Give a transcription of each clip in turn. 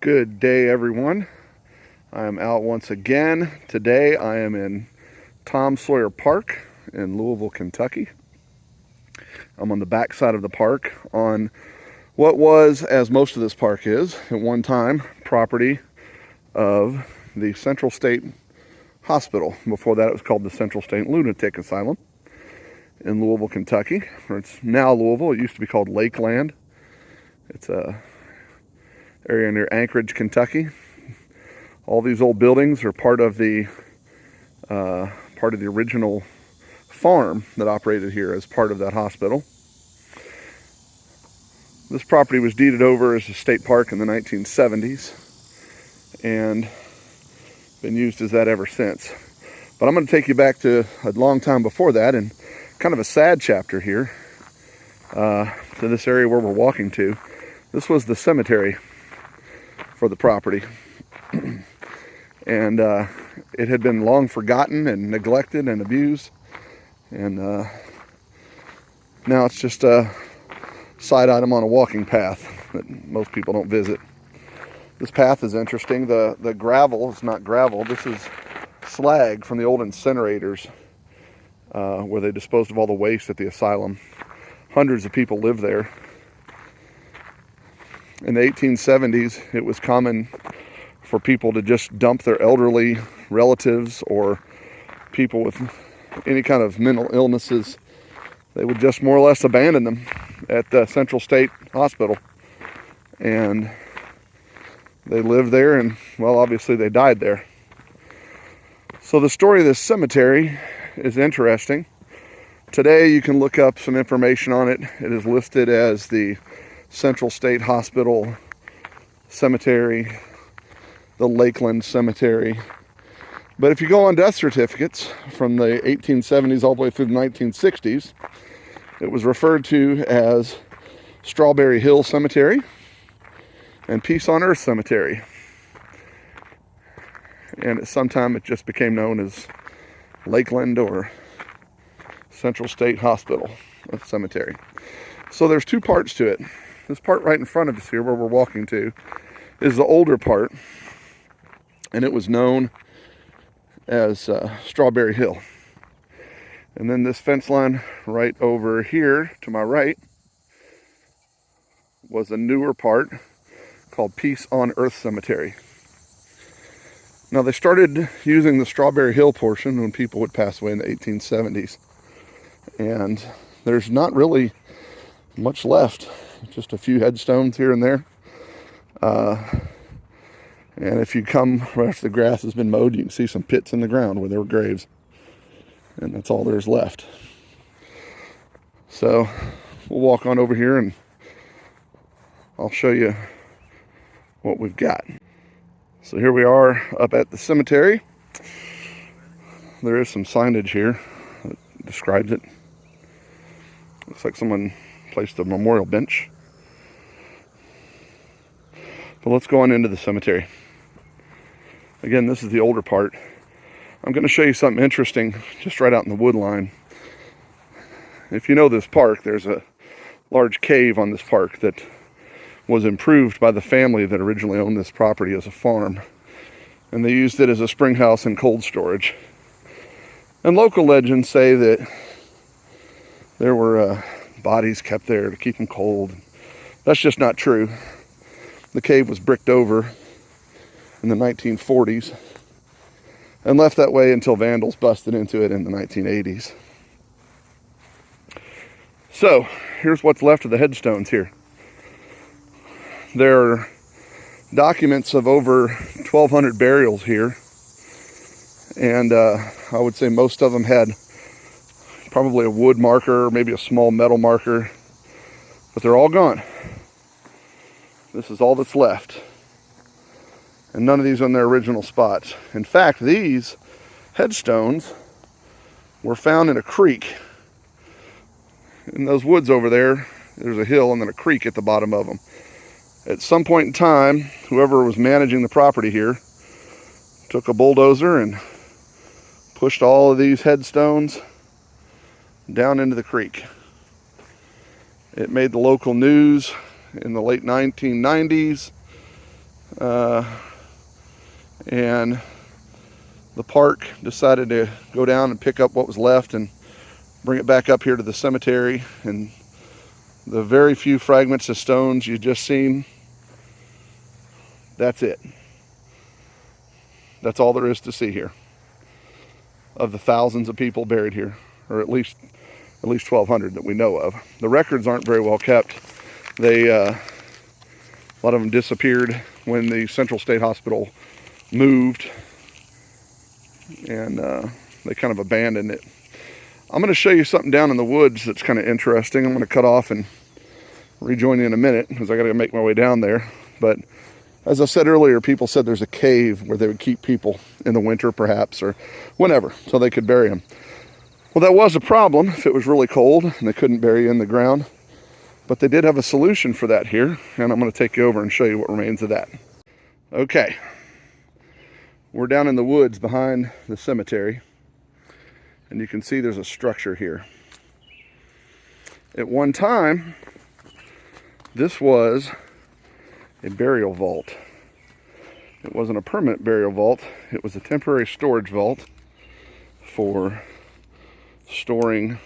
Good day, everyone. I am out once again. Today I am in Tom Sawyer Park in Louisville, Kentucky. I'm on the back side of the park on what was, as most of this park is, at one time, property of the Central State Hospital. Before that, it was called the Central State Lunatic Asylum in Louisville, Kentucky. Or it's now Louisville. It used to be called Lakeland. It's a area near Anchorage, Kentucky. All these old buildings are part of the original farm that operated here as part of that hospital. This property was deeded over as a state park in the 1970s and been used as that ever since. But I'm going to take you back to a long time before that, and kind of a sad chapter here, to this area where we're walking to. This was the cemetery for the property. And it had been long forgotten and neglected and abused. And now it's just a side item on a walking path that most people don't visit. This path is interesting. The gravel is not gravel. This is slag from the old incinerators where they disposed of all the waste at the asylum. Hundreds of people lived there. In the 1870s, it was common for people to just dump their elderly relatives or people with any kind of mental illnesses. They would just more or less abandon them at the Central State Hospital. And they lived there, and, well, obviously they died there. So the story of this cemetery is interesting. Today you can look up some information on it. It is listed as the Central State Hospital Cemetery, the Lakeland Cemetery. But if you go on death certificates from the 1870s all the way through the 1960s, it was referred to as Strawberry Hill Cemetery and Peace on Earth Cemetery. And at some time it just became known as Lakeland or Central State Hospital Cemetery. So there's two parts to it. This part right in front of us here, where we're walking to, is the older part, and it was known as Strawberry Hill. And then this fence line right over here to my right was a newer part called Peace on Earth Cemetery. Now, they started using the Strawberry Hill portion when people would pass away in the 1870s, and there's not really much left. Just a few headstones here and there. And if you come right after the grass has been mowed, you can see some pits in the ground where there were graves. And that's all there's left. So we'll walk on over here and I'll show you what we've got. So here we are up at the cemetery. There is some signage here that describes it. Looks like someone placed a memorial bench. But let's go on into the cemetery. Again, this is the older part. I'm going to show you something interesting just right out in the wood line. If you know this park, there's a large cave on this park that was improved by the family that originally owned this property as a farm. And they used it as a spring house and cold storage. And local legends say that there were bodies kept there to keep them cold. That's just not true. The cave was bricked over in the 1940s and left that way until vandals busted into it in the 1980s. So here's what's left of the headstones here. There are documents of over 1,200 burials here, and I would say most of them had probably a wood marker, maybe a small metal marker, but they're all gone. This is all that's left. And none of these are in their original spots. In fact, these headstones were found in a creek. In those woods over there, there's a hill and then a creek at the bottom of them. At some point in time, whoever was managing the property here took a bulldozer and pushed all of these headstones down into the creek. It made the local news in the late 1990s. And the park decided to go down and pick up what was left and bring it back up here to the cemetery. And the very few fragments of stones you just seen, that's it. That's all there is to see here of the thousands of people buried here, or at least 1,200 that we know of. The records aren't very well kept. A lot of them disappeared when the Central State Hospital moved, and they kind of abandoned it. I'm going to show you something down in the woods that's kind of interesting. I'm going to cut off and rejoin you in a minute because I got to make my way down there. But as I said earlier, people said there's a cave where they would keep people in the winter perhaps, or whenever, so they could bury them. Well, that was a problem if it was really cold and they couldn't bury you in the ground. But they did have a solution for that here, and I'm going to take you over and show you what remains of that. Okay, we're down in the woods behind the cemetery, and you can see there's a structure here. At one time, this was a burial vault. It wasn't a permanent burial vault. It was a temporary storage vault for storing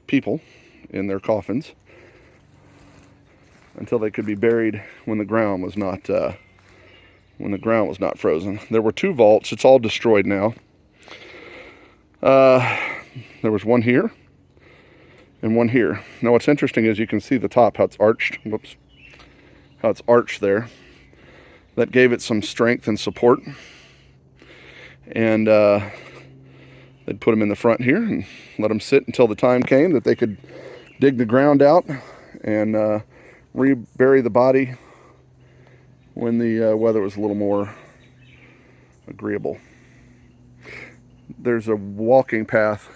people in their coffins until they could be buried when the ground was not frozen. There were two vaults. It's all destroyed now. There was one here and one here. Now what's interesting is you can see the top, how it's arched. Whoops. How it's arched there. That gave it some strength and support. And they'd put them in the front here and let them sit until the time came that they could dig the ground out and rebury the body when the weather was a little more agreeable. There's a walking path.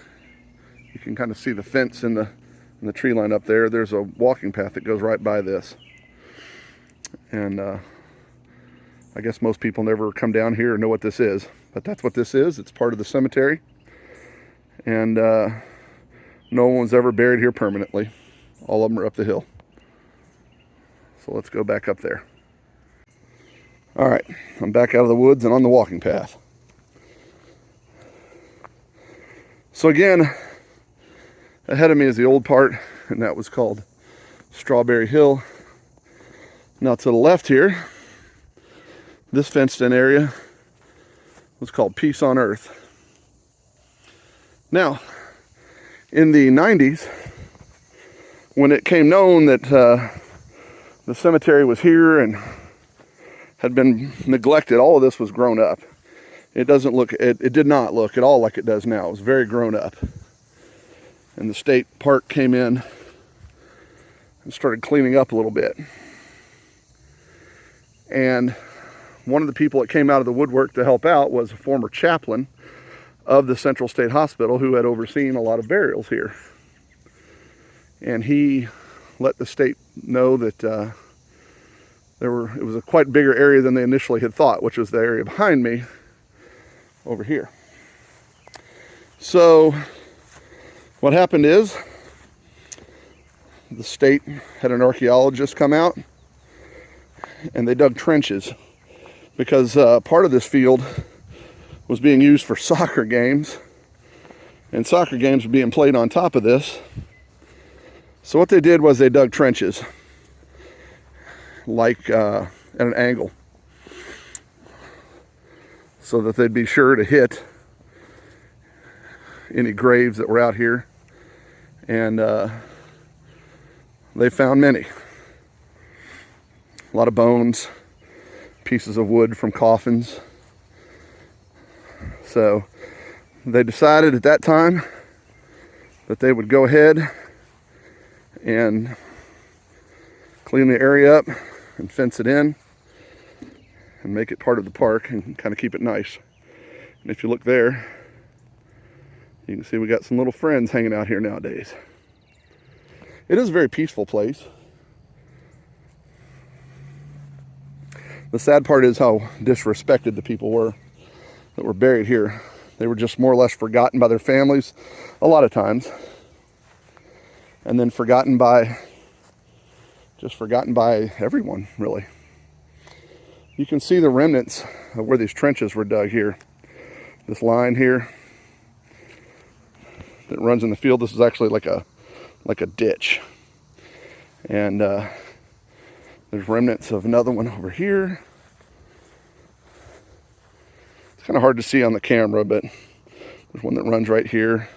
You can kind of see the fence in the tree line up there. There's a walking path that goes right by this. And I guess most people never come down here or know what this is, but that's what this is. It's part of the cemetery. And no one was ever buried here permanently. All of them are up the hill. So let's go back up there. All right, I'm back out of the woods and on the walking path. So again, ahead of me is the old part, and that was called Strawberry Hill. Now to the left here, this fenced-in area was called Peace on Earth. Now, in the 90s, when it came known that the cemetery was here and had been neglected, all of this was grown up. It did not look at all like it does now. It was very grown up. And the state park came in and started cleaning up a little bit. And one of the people that came out of the woodwork to help out was a former chaplain of the Central State Hospital who had overseen a lot of burials here. And he let the state know that it was a quite bigger area than they initially had thought, which was the area behind me over here. So what happened is the state had an archaeologist come out and they dug trenches because part of this field was being used for soccer games, and soccer games were being played on top of this. So what they did was they dug trenches like at an angle so that they'd be sure to hit any graves that were out here. And they found many. A lot of bones, pieces of wood from coffins. So they decided at that time that they would go ahead and clean the area up and fence it in and make it part of the park and kind of keep it nice. And if you look there, you can see we got some little friends hanging out here nowadays. It is a very peaceful place. The sad part is how disrespected the people were that were buried here. They were just more or less forgotten by their families a lot of times, and then forgotten by just forgotten by everyone, really. You can see the remnants of where these trenches were dug here. This line here that runs in the field, this is actually like a ditch. And there's remnants of another one over here. It's kind of hard to see on the camera, but there's one that runs right here.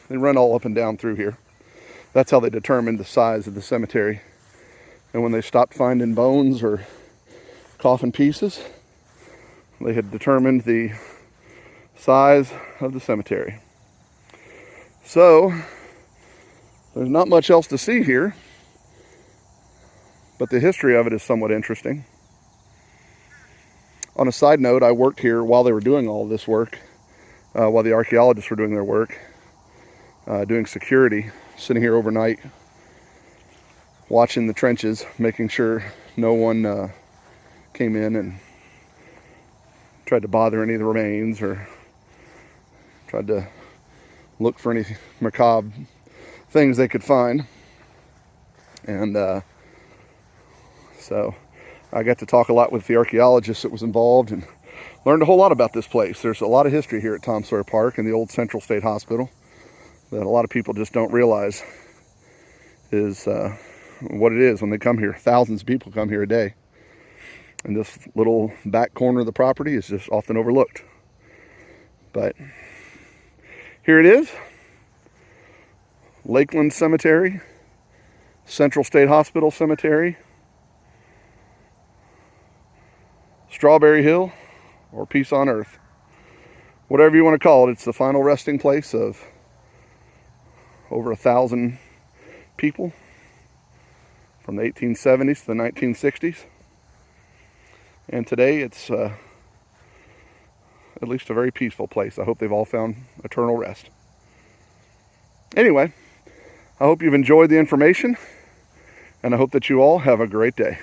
They run all up and down through here. That's how they determined the size of the cemetery. And when they stopped finding bones or coffin pieces, they had determined the size of the cemetery. So, there's not much else to see here, but the history of it is somewhat interesting. On a side note, I worked here while they were doing all this work, while the archaeologists were doing their work, doing security, sitting here overnight, watching the trenches, making sure no one came in and tried to bother any of the remains or tried to look for any macabre things they could find. And so I got to talk a lot with the archaeologist that was involved and learned a whole lot about this place. There's a lot of history here at Tom Sawyer Park and the old Central State Hospital that a lot of people just don't realize is what it is when they come here. Thousands of people come here a day. And this little back corner of the property is just often overlooked. But here it is. Lakeland Cemetery, Central State Hospital Cemetery, Strawberry Hill, or Peace on Earth. Whatever you want to call it, it's the final resting place of over 1,000 people from the 1870s to the 1960s. And today it's at least a very peaceful place. I hope they've all found eternal rest. Anyway, I hope you've enjoyed the information, and I hope that you all have a great day.